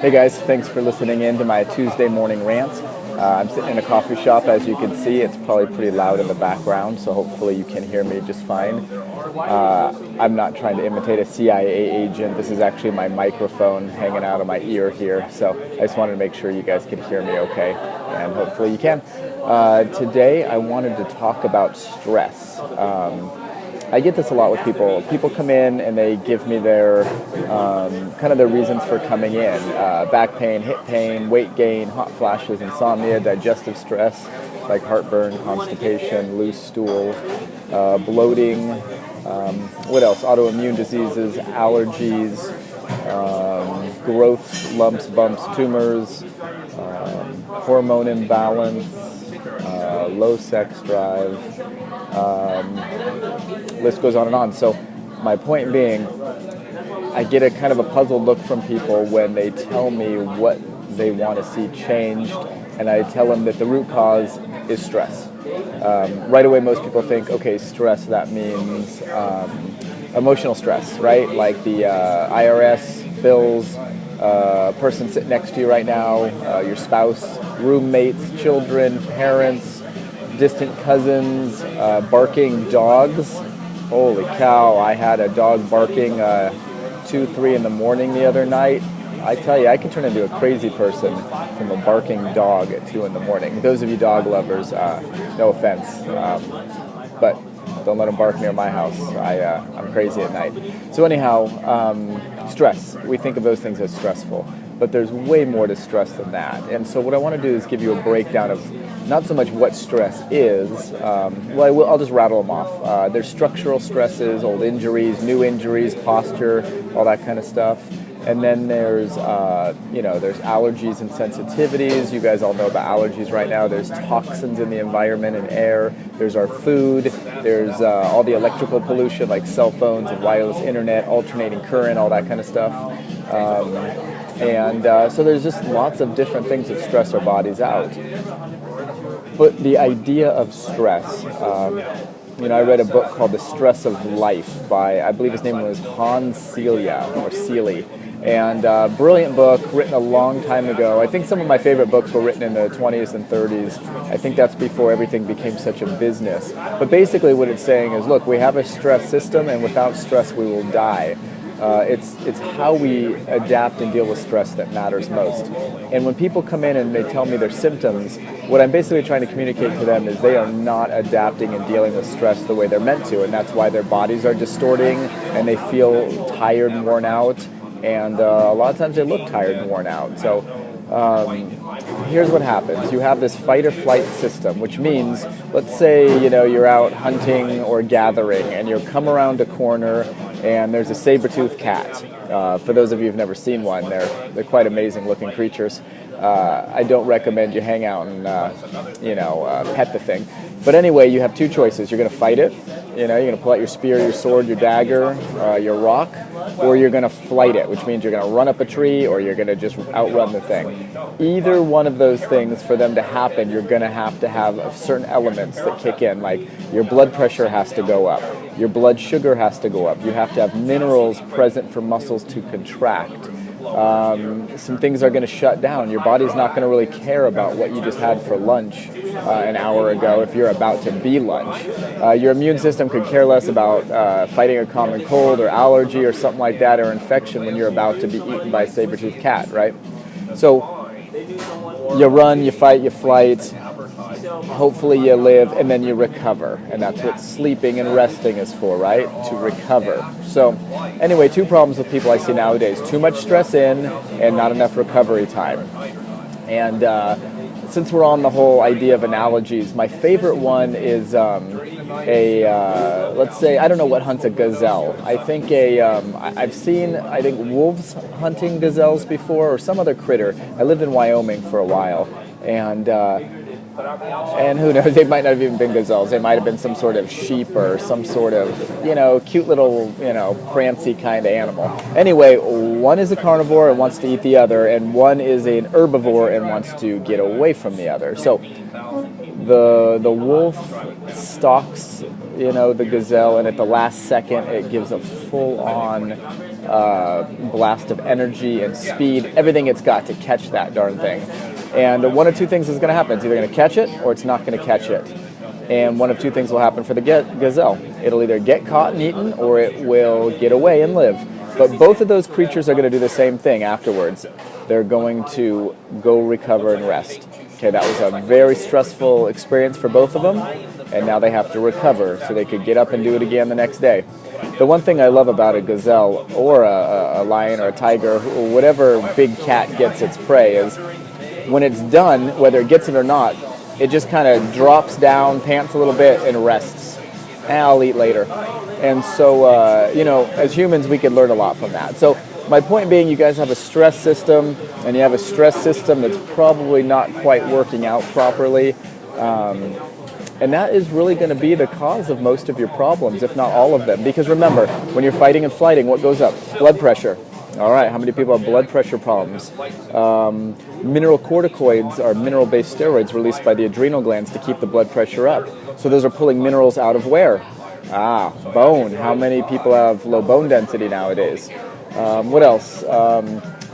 Hey guys, thanks for listening in to my Tuesday morning rant. I'm sitting in a coffee shop, as you can see. It's probably pretty loud in the background, so hopefully you can hear me just fine. I'm not trying to imitate a CIA agent. This is actually my microphone hanging out of my ear here, so I just wanted to make sure you guys could hear me okay, and hopefully you can. Today I wanted to talk about stress. I get this a lot with people. People come in and they give me their kind of their reasons for coming in. Back pain, hip pain, weight gain, hot flashes, insomnia, digestive stress like heartburn, constipation, loose stool, bloating, what else? Autoimmune diseases, allergies, growth, lumps, bumps, tumors, hormone imbalance, low sex drive. List goes on and on. So my point being, I get a kind of a puzzled look from people when they tell me what they want to see changed, and I tell them that the root cause is stress. Right away, most people think, okay, stress, that means emotional stress, right? Like the IRS, bills, person sitting next to you right now, your spouse, roommates, children, parents, distant cousins, barking dogs. Holy cow, I had a dog barking 2, 3 in the morning the other night. I tell you, I can turn into a crazy person from a barking dog at 2 in the morning. Those of you dog lovers, no offense, but don't let them bark near my house. I'm crazy at night. So anyhow, stress. We think of those things as stressful, but there's way more to stress than that. And so what I want to do is give you a breakdown of not so much what stress is. I'll just rattle them off. There's structural stresses, old injuries, new injuries, posture, all that kind of stuff. And then there's allergies and sensitivities. You guys all know about allergies right now. There's toxins in the environment and air. There's our food. There's all the electrical pollution like cell phones and wireless internet, alternating current, all that kind of stuff. So there's just lots of different things that stress our bodies out. But the idea of stress, I read a book called The Stress of Life by, I believe his name was Hans Seeley. And brilliant book, written a long time ago. I think some of my favorite books were written in the 20s and 30s. I think that's before everything became such a business. But basically what it's saying is, look, we have a stress system, and without stress we will die. It's how we adapt and deal with stress that matters most. And when people come in and they tell me their symptoms, what I'm basically trying to communicate to them is they are not adapting and dealing with stress the way they're meant to, and that's why their bodies are distorting and they feel tired and worn out, and a lot of times they look tired and worn out. So here's what happens. You have this fight or flight system, which means, let's say, you're out hunting or gathering and you come around a corner and there's a saber-toothed cat. For those of you who've never seen one, they're quite amazing looking creatures. I don't recommend you hang out and pet the thing. But anyway, you have two choices. You're going to fight it. You're going to pull out your spear, your sword, your dagger, your rock, or you're going to flight it, which means you're going to run up a tree or you're going to just outrun the thing. Either one of those things, for them to happen, you're going to have certain elements that kick in, like your blood pressure has to go up, your blood sugar has to go up, you have to have minerals present for muscles to contract. Some things are going to shut down. Your body's not going to really care about what you just had for lunch an hour ago if you're about to be lunch. Your immune system could care less about fighting a common cold or allergy or something like that, or infection, when you're about to be eaten by a saber-toothed cat, right? So you run, you fight, you flight, hopefully you live, and then you recover. And that's what sleeping and resting is for, right? To recover. So anyway, two problems with people I see nowadays: too much stress in and not enough recovery time. And since we're on the whole idea of analogies, my favorite one is let's say, I don't know what hunts a gazelle. I think I've seen wolves hunting gazelles before, or some other critter. I lived in Wyoming for a while, and who knows, they might not have even been gazelles. They might have been some sort of sheep or some sort of, cute little, prancy kind of animal. Anyway, one is a carnivore and wants to eat the other, and one is an herbivore and wants to get away from the other. So the wolf stalks, the gazelle, and at the last second it gives a full-on blast of energy and speed, everything it's got to catch that darn thing. And one of two things is going to happen. It's either going to catch it or it's not going to catch it. And one of two things will happen for the gazelle. It'll either get caught and eaten or it will get away and live. But both of those creatures are going to do the same thing afterwards. They're going to go recover and rest. Okay, that was a very stressful experience for both of them, and now they have to recover so they could get up and do it again the next day. The one thing I love about a gazelle or a lion or a tiger or whatever big cat gets its prey is when it's done, whether it gets it or not, it just kind of drops down, pants a little bit, and rests. I'll eat later. And so, as humans, we could learn a lot from that. So my point being, you guys have a stress system, and you have a stress system that's probably not quite working out properly. And that is really going to be the cause of most of your problems, if not all of them. Because remember, when you're fighting and flighting, what goes up? Blood pressure. All right, how many people have blood pressure problems? Mineral corticoids are mineral-based steroids released by the adrenal glands to keep the blood pressure up. So those are pulling minerals out of where? Bone. How many people have low bone density nowadays? What else?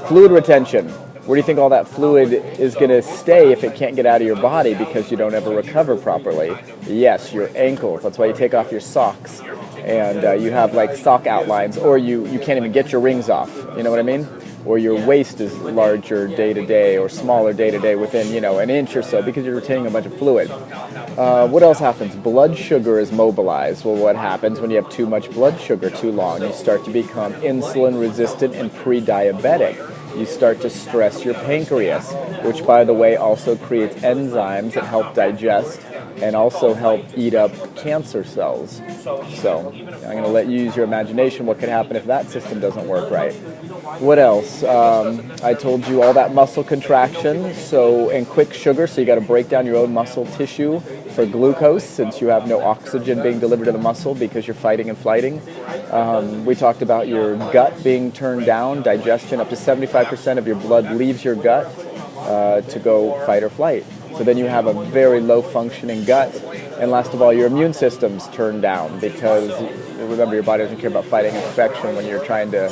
Fluid retention. Where do you think all that fluid is going to stay if it can't get out of your body because you don't ever recover properly? Yes, your ankles. That's why you take off your socks and you have like sock outlines, or you can't even get your rings off. You know what I mean? Or your waist is larger day to day or smaller day to day within, an inch or so because you're retaining a bunch of fluid. What else happens? Blood sugar is mobilized. Well, what happens when you have too much blood sugar too long? You start to become insulin resistant and pre-diabetic. You start to stress your pancreas, which, by the way, also creates enzymes that help digest and also help eat up cancer cells. So I'm going to let you use your imagination what could happen if that system doesn't work right. What else? I told you all that muscle contraction, and quick sugar, so you got to break down your own muscle tissue for glucose since you have no oxygen being delivered to the muscle because you're fighting and flighting. We talked about your gut being turned down, digestion. Up to 75% of your blood leaves your gut to go fight or flight. So then you have a very low functioning gut. And last of all, your immune system's turned down because, remember, your body doesn't care about fighting infection when you're trying to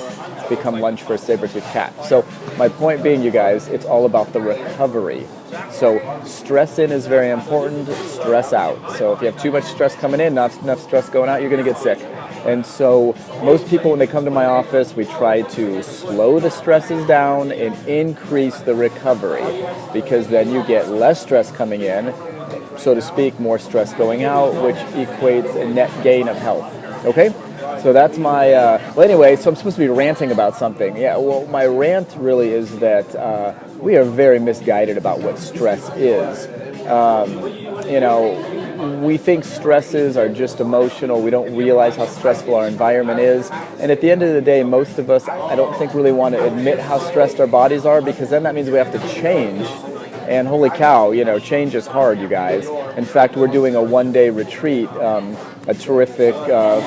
become lunch for a saber-toothed cat. So my point being, you guys, it's all about the recovery. So stress in is very important, stress out. So if you have too much stress coming in, not enough stress going out, you're going to get sick. And so most people, when they come to my office, we try to slow the stresses down and increase the recovery because then you get less stress coming in, so to speak, more stress going out, which equates a net gain of health. Okay? So that's my, well anyway, so I'm supposed to be ranting about something. Yeah, well my rant really is that we are very misguided about what stress is. We think stresses are just emotional. We don't realize how stressful our environment is. And at the end of the day, most of us, I don't think really want to admit how stressed our bodies are because then that means we have to change. And holy cow, change is hard, you guys. In fact, we're doing a one-day retreat. A terrific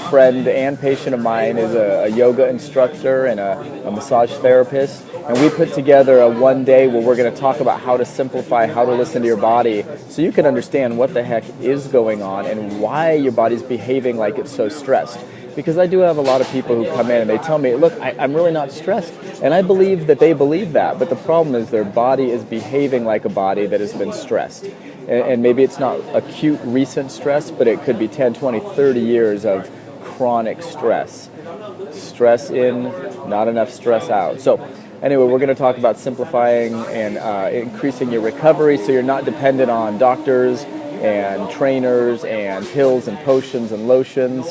friend and patient of mine is a yoga instructor and a massage therapist. And we put together a one day where we're going to talk about how to simplify, how to listen to your body so you can understand what the heck is going on and why your body's behaving like it's so stressed. Because I do have a lot of people who come in and they tell me, look, I'm really not stressed. And I believe that they believe that. But the problem is their body is behaving like a body that has been stressed. And maybe it's not acute recent stress, but it could be 10, 20, 30 years of chronic stress. Stress in, not enough stress out. So anyway, we're going to talk about simplifying and increasing your recovery so you're not dependent on doctors and trainers and pills and potions and lotions,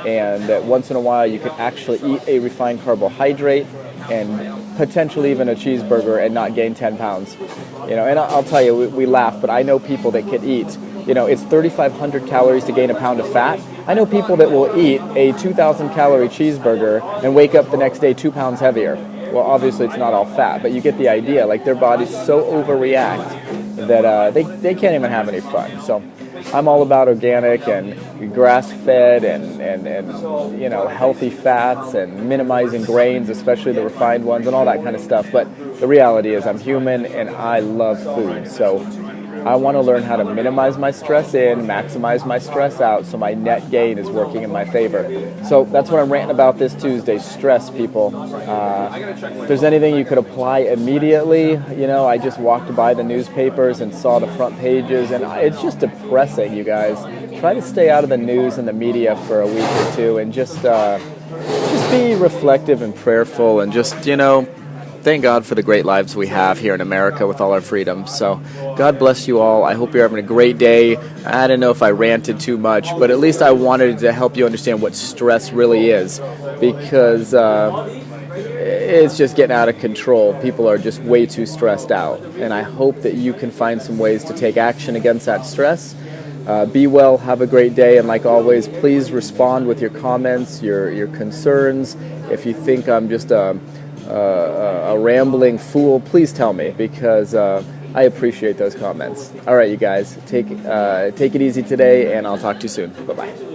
and that once in a while you can actually eat a refined carbohydrate and potentially even a cheeseburger and not gain 10 pounds. And I'll tell you, we laugh, but I know people that can eat. It's 3,500 calories to gain a pound of fat. I know people that will eat a 2,000 calorie cheeseburger and wake up the next day 2 pounds heavier. Well, obviously it's not all fat, but you get the idea. Like their bodies so overreact that they can't even have any fun. So I'm all about organic and grass-fed and healthy fats and minimizing grains, especially the refined ones and all that kind of stuff. But the reality is I'm human and I love food. So I want to learn how to minimize my stress in, maximize my stress out, so my net gain is working in my favor. So that's what I'm ranting about this Tuesday. Stress, people. If there's anything you could apply immediately, I just walked by the newspapers and saw the front pages, and it's just depressing, you guys. Try to stay out of the news and the media for a week or two, and just be reflective and prayerful, and just, thank God for the great lives we have here in America with all our freedoms. So God bless you all. I hope you're having a great day. I don't know if I ranted too much, but at least I wanted to help you understand what stress really is, because it's just getting out of control. People are just way too stressed out, and I hope that you can find some ways to take action against that stress. Be well, have a great day, and like always, please respond with your comments, your concerns. If you think I'm just a rambling fool, please tell me, because I appreciate those comments. All right, you guys, take it easy today, and I'll talk to you soon. Bye-bye.